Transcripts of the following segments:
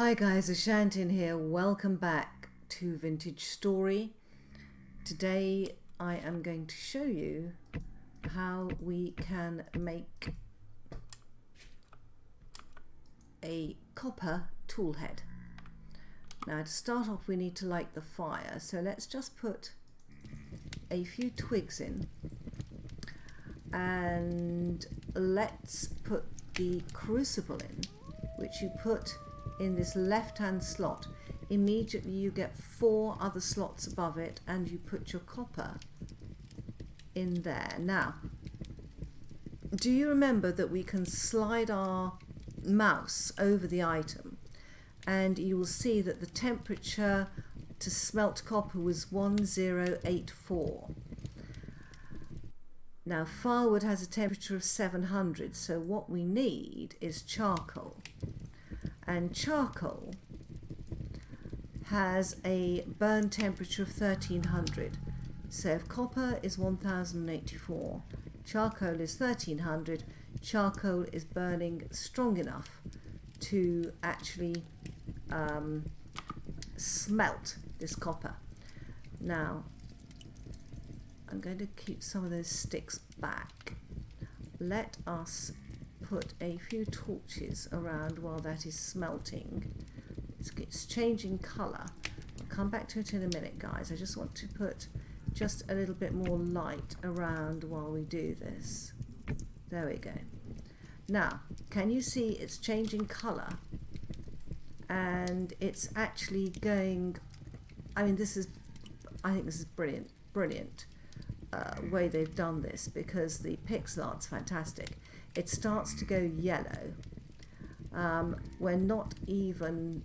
Hi guys, Ashantin here. Welcome back to Vintage Story. Today I am going to show you how we can make a copper tool head. Now to start off we need to light the fire, so let's just put a few twigs in and let's put the crucible in, which you put in this left hand slot. Immediately you get 4 other slots above it and you put your copper in there. Now, do you remember that we can slide our mouse over the item and you will see that the temperature to smelt copper was 1084. Now firewood has a temperature of 700, so what we need is charcoal. And charcoal has a burn temperature of 1300. So if copper is 1084, charcoal is 1300, charcoal is burning strong enough to actually smelt this copper. Now I'm going to keep some of those sticks back. Let us put a few torches around while that is smelting. It's changing colour. I'll come back to it in a minute, guys. I just want to put just a little bit more light around while we do this. There we go. Now, can you see it's changing colour? And it's actually going, I mean, I think this is brilliant way they've done this, because the pixel art's fantastic. It starts to go yellow. We're not even,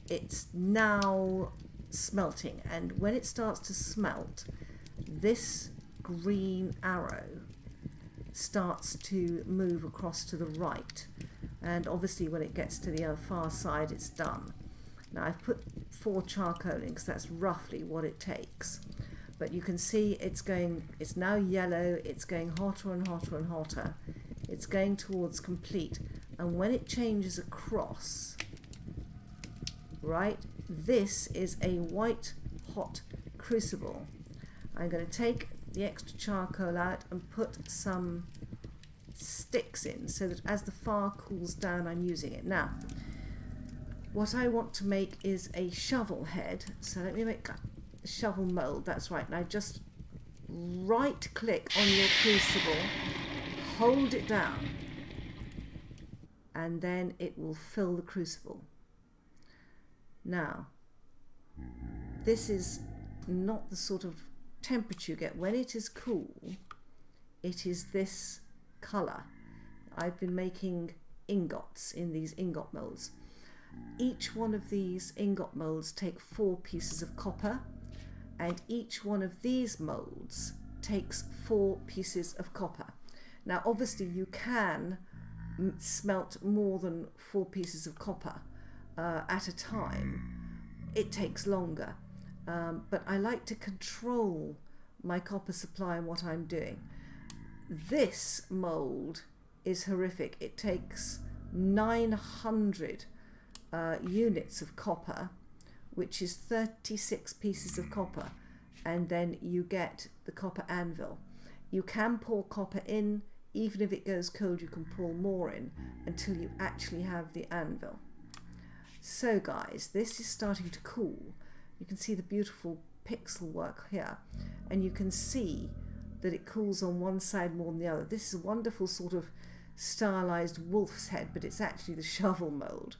it's now smelting, and when it starts to smelt, this green arrow starts to move across to the right, and obviously when it gets to the other far side it's done. Now I've put 4 charcoal in because that's roughly what it takes. But you can see it's now yellow, it's going hotter and hotter and hotter. It's going towards complete. And when it changes across, right, this is a white hot crucible. I'm going to take the extra charcoal out and put some sticks in so that as the fire cools down I'm using it. Now, what I want to make is a shovel head. So let me make shovel mold, that's right. Now just right click on your crucible, hold it down, and then it will fill the crucible. Now this is not the sort of temperature you get. When it is cool, it is this color. I've been making ingots in these ingot molds. Each one of these ingot molds take 4 pieces of copper, and each one of these molds takes 4 pieces of copper. Now obviously you can smelt more than 4 pieces of copper at a time. It takes longer, but I like to control my copper supply and what I'm doing. This mold is horrific. It takes 900 units of copper, which is 36 pieces of copper, and then you get the copper anvil. You can pour copper in, even if it goes cold you can pour more in until you actually have the anvil. So guys, this is starting to cool. You can see the beautiful pixel work here, and you can see that it cools on one side more than the other. This is a wonderful sort of stylized wolf's head, but it's actually the shovel mold.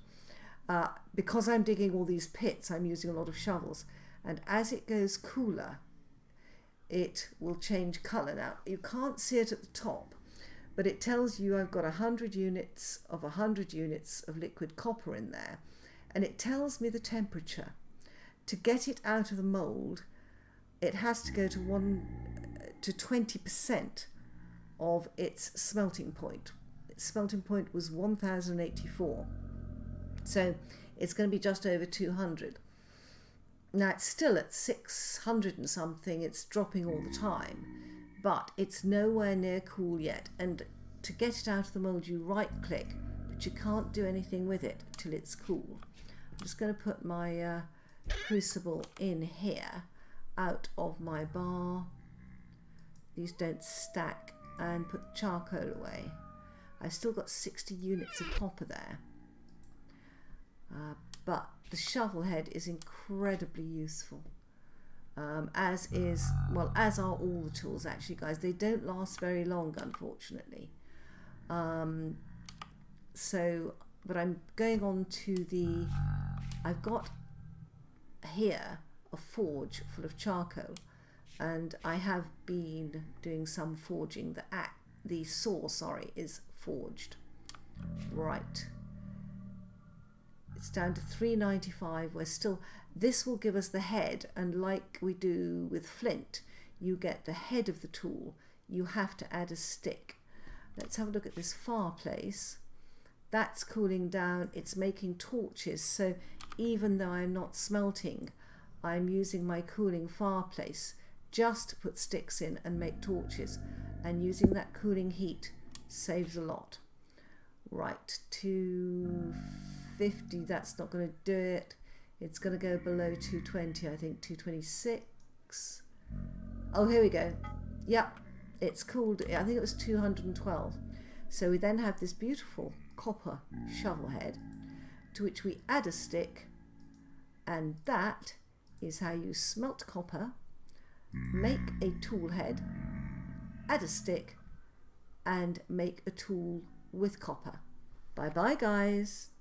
Because I'm digging all these pits, I'm using a lot of shovels, and as it goes cooler it will change colour. Now you can't see it at the top, but it tells you I've got 100 units of 100 units of liquid copper in there, and it tells me the temperature. To get it out of the mould, it has to go to 20% of its smelting point. Its smelting point was 1084. So it's going to be just over 200. Now it's still at 600 and something, it's dropping all the time, but it's nowhere near cool yet. And to get it out of the mold you right click, but you can't do anything with it till it's cool. I'm just going to put my crucible in here out of my bar. These don't stack, and put charcoal away. I've still got 60 units of copper there, but the shovel head is incredibly useful, as are all the tools actually, guys. They don't last very long, unfortunately. But I'm going on to I've got here a forge full of charcoal, and I have been doing some forging. The saw, sorry, is forged. Right, it's down to 395. We're still, this will give us the head, and like we do with flint, you get the head of the tool. You have to add a stick. Let's have a look at this fireplace. That's cooling down. It's making torches, so even though I'm not smelting, I'm using my cooling fireplace just to put sticks in and make torches, and using that cooling heat saves a lot. Right, 250, that's not going to do it. It's going to go below 220, I think 226. Oh, here we go. Yep, it's cooled. I think it was 212. So we then have this beautiful copper shovel head, to which we add a stick, and that is how you smelt copper, make a tool head, add a stick, and make a tool with copper. Bye bye, guys.